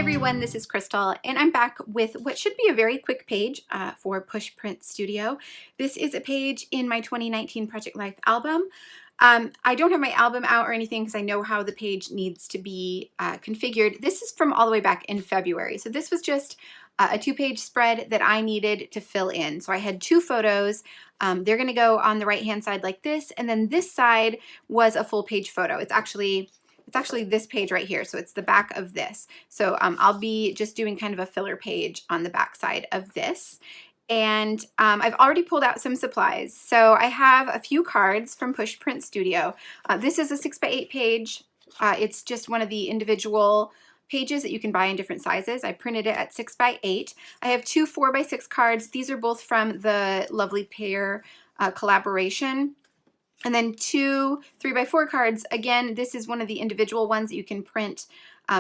everyone, this is Crystal, and I'm back with what should be a very quick page for Pushprint Studio. This is a page in my 2019 Project Life album. I don't have my album out or anything because I know how the page needs to be configured. This is from all the way back in February. So this was just a 2-page spread that I needed to fill in. So I had 2 photos. They're going to go on the right-hand side like this, and then this side was a full-page photo. It's actually this page right here, so it's the back of this. So I'll be just doing kind of a filler page on the back side of this. And I've already pulled out some supplies. So I have a few cards from Pushprint Studio. This is a 6x8 page. It's just one of the individual pages that you can buy in different sizes. I printed it at 6x8. I have 2 4x6 cards. These are both from the Lovely Pear collaboration. And then 2 3x4 cards. Again, this is one of the individual ones that you can print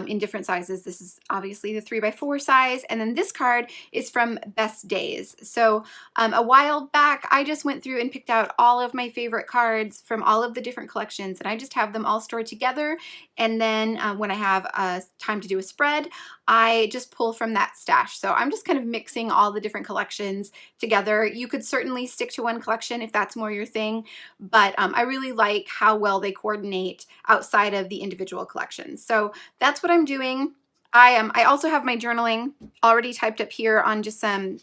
in different sizes. This is obviously the 3x4 size. And then this card is from Best Days. So a while back, I just went through and picked out all of my favorite cards from all of the different collections. And I just have them all stored together. And then when I have time to do a spread, I just pull from that stash. So I'm just kind of mixing all the different collections together. You could certainly stick to one collection if that's more your thing, but I really like how well they coordinate outside of the individual collections. So that's what I'm doing. I also have my journaling already typed up here on just some,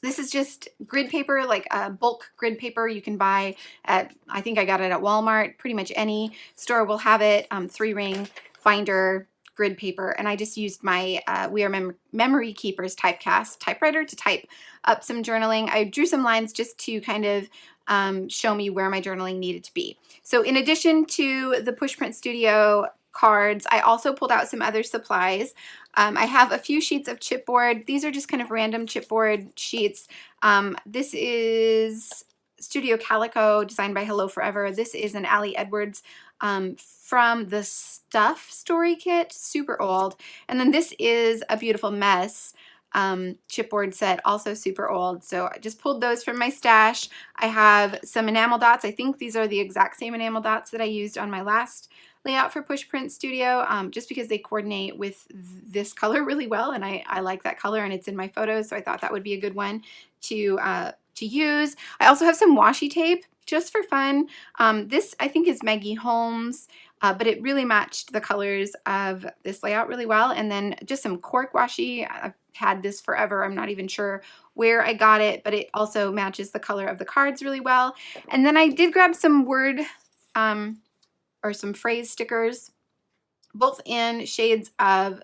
this is just grid paper, like a bulk grid paper you can buy at, I think I got it at Walmart. Pretty much any store will have it, 3-ring binder grid paper. And I just used my We Are Memory Keepers Typecast typewriter to type up some journaling. I drew some lines just to kind of show me where my journaling needed to be. So in addition to the Pushprint Studio cards, I also pulled out some other supplies. I have a few sheets of chipboard. These are just kind of random chipboard sheets. This is Studio Calico, designed by Hello Forever. This is an Ali Edwards from the Stuff Story Kit, super old. And then this is a Beautiful Mess chipboard set, also super old. So I just pulled those from my stash. I have some enamel dots. I think these are the exact same enamel dots that I used on my last layout for Pushprint Studio, just because they coordinate with this color really well, and I like that color and it's in my photos, so I thought that would be a good one to use. I also have some washi tape just for fun. This I think is Maggie Holmes, but it really matched the colors of this layout really well. And then just some cork washi. I've had this forever. I'm not even sure where I got it, but it also matches the color of the cards really well. And then I did grab some word or some phrase stickers, both in shades of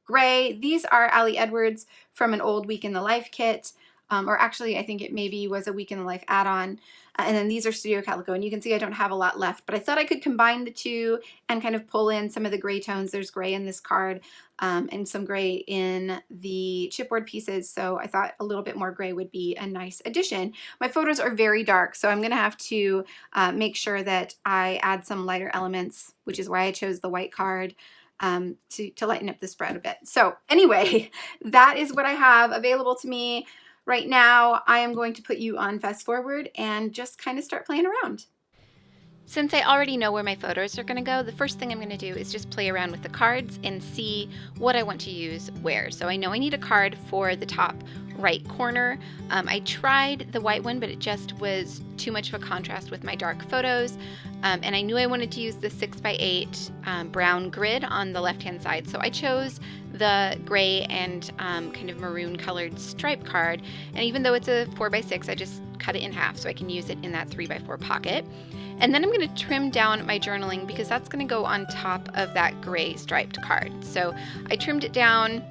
gray. These are Ali Edwards from an old Week in the Life kit, or actually I think it maybe was a Week in the Life add-on. And then these are Studio Calico, and you can see I don't have a lot left, but I thought I could combine the two and kind of pull in some of the gray tones. There's gray in this card and some gray in the chipboard pieces, so I thought a little bit more gray would be a nice addition. My photos are very dark, so I'm gonna have to make sure that I add some lighter elements, which is why I chose the white card to lighten up the spread a bit. So anyway, that is what I have available to me. Right now, I am going to put you on fast forward and just kind of start playing around. Since I already know where my photos are going to go, the first thing I'm going to do is just play around with the cards and see what I want to use where. So I know I need a card for the top right corner. I tried the white one, but it just was too much of a contrast with my dark photos. And I knew I wanted to use the 6x8 brown grid on the left-hand side. So I chose the gray and kind of maroon colored stripe card. And even though it's a 4x6, I just cut it in half so I can use it in that 3x4 pocket. And then I'm going to trim down my journaling because that's going to go on top of that gray striped card. So I trimmed it down.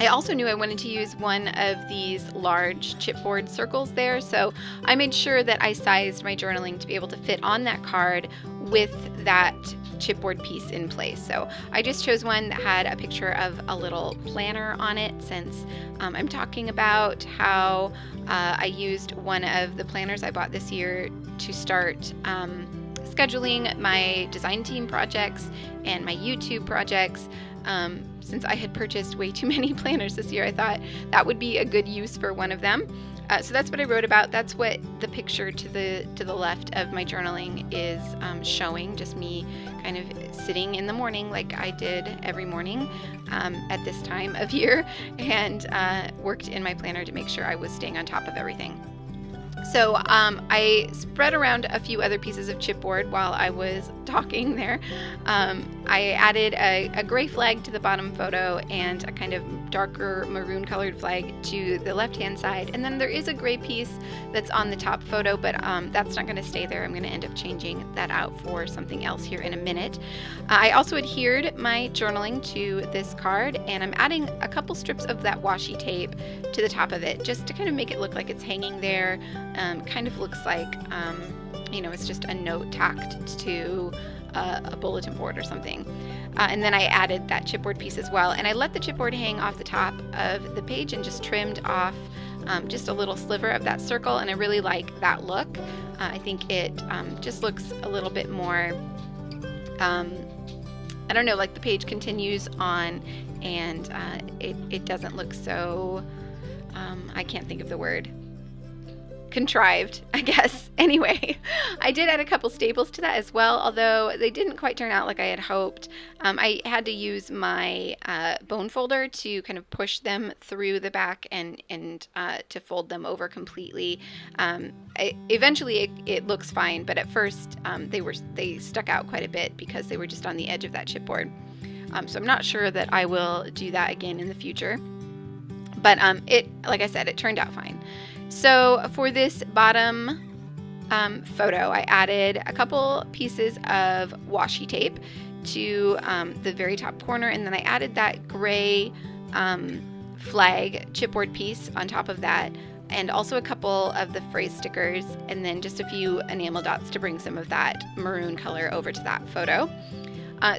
I also knew I wanted to use one of these large chipboard circles there, so I made sure that I sized my journaling to be able to fit on that card with that chipboard piece in place. So I just chose one that had a picture of a little planner on it, since I'm talking about how I used one of the planners I bought this year to start scheduling my design team projects and my YouTube projects. Since I had purchased way too many planners this year, I thought that would be a good use for one of them. So that's what I wrote about. That's what the picture to the left of my journaling is showing, just me kind of sitting in the morning like I did every morning at this time of year, and worked in my planner to make sure I was staying on top of everything. So I spread around a few other pieces of chipboard while I was talking there. I added a gray flag to the bottom photo and a kind of darker maroon colored flag to the left-hand side. And then there is a gray piece that's on the top photo, but that's not going to stay there. I'm going to end up changing that out for something else here in a minute. I also adhered my journaling to this card, and I'm adding a couple strips of that washi tape to the top of it just to kind of make it look like it's hanging there. Kind of looks like, it's just a note tacked to a bulletin board or something. And then I added that chipboard piece as well. And I let the chipboard hang off the top of the page and just trimmed off just a little sliver of that circle. And I really like that look. I think it just looks a little bit more, I don't know, like the page continues on, and it doesn't look so, I can't think of the word, contrived, I guess. Anyway, I did add a couple staples to that as well, although they didn't quite turn out like I had hoped. I had to use my bone folder to kind of push them through the back and to fold them over completely. Eventually it looks fine, but at first they stuck out quite a bit because they were just on the edge of that chipboard. So I'm not sure that I will do that again in the future, but like I said, it turned out fine. So for this bottom photo, I added a couple pieces of washi tape to the very top corner, and then I added that gray flag chipboard piece on top of that, and also a couple of the phrase stickers, and then just a few enamel dots to bring some of that maroon color over to that photo.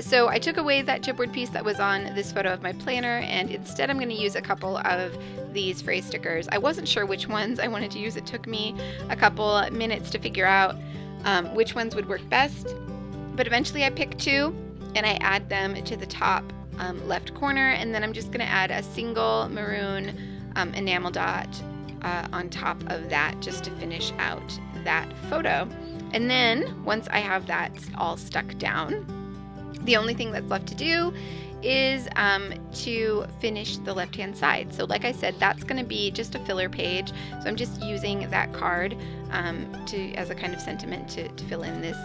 So I took away that chipboard piece that was on this photo of my planner, and instead I'm going to use a couple of these phrase stickers. I wasn't sure which ones I wanted to use. It took me a couple minutes to figure out which ones would work best, but eventually I picked two, and I add them to the top left corner, and then I'm just going to add a single maroon enamel dot on top of that just to finish out that photo. And then once I have that all stuck down, the only thing that's left to do is to finish the left-hand side. So like I said, that's going to be just a filler page. So I'm just using that card as a kind of sentiment to fill in this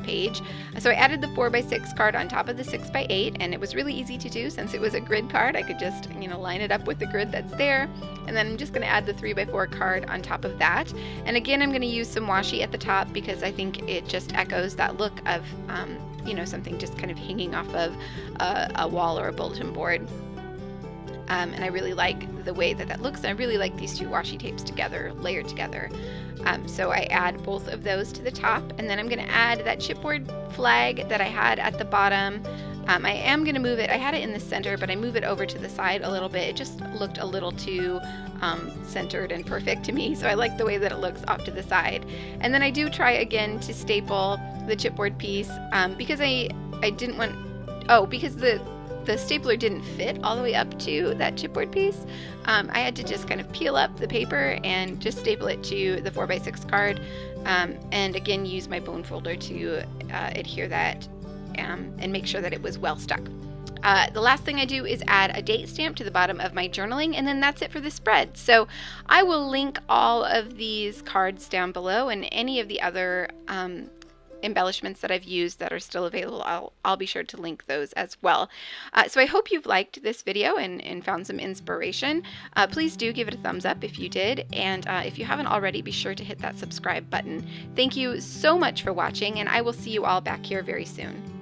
page. So I added the 4x6 card on top of the 6x8, and it was really easy to do since it was a grid card. I could just line it up with the grid that's there, and then I'm just going to add the 3x4 card on top of that. And again, I'm going to use some washi at the top because I think it just echoes that look of something just kind of hanging off of a wall or a bulletin board. And I really like the way that looks, and I really like these two washi tapes together, layered together. So I add both of those to the top, and then I'm going to add that chipboard flag that I had at the bottom. I am going to move it. I had it in the center, but I move it over to the side a little bit. It just looked a little too centered and perfect to me, so I like the way that it looks off to the side. And then I do try again to staple the chipboard piece because I didn't want, because the stapler didn't fit all the way up to that chipboard piece. I had to just kind of peel up the paper and just staple it to the 4x6 card, and again use my bone folder to adhere that and make sure that it was well stuck. The last thing I do is add a date stamp to the bottom of my journaling, and then that's it for the spread. So I will link all of these cards down below, and any of the other embellishments that I've used that are still available, I'll be sure to link those as well. So I hope you've liked this video and found some inspiration. Please do give it a thumbs up if you did, and if you haven't already, be sure to hit that subscribe button. Thank you so much for watching, and I will see you all back here very soon.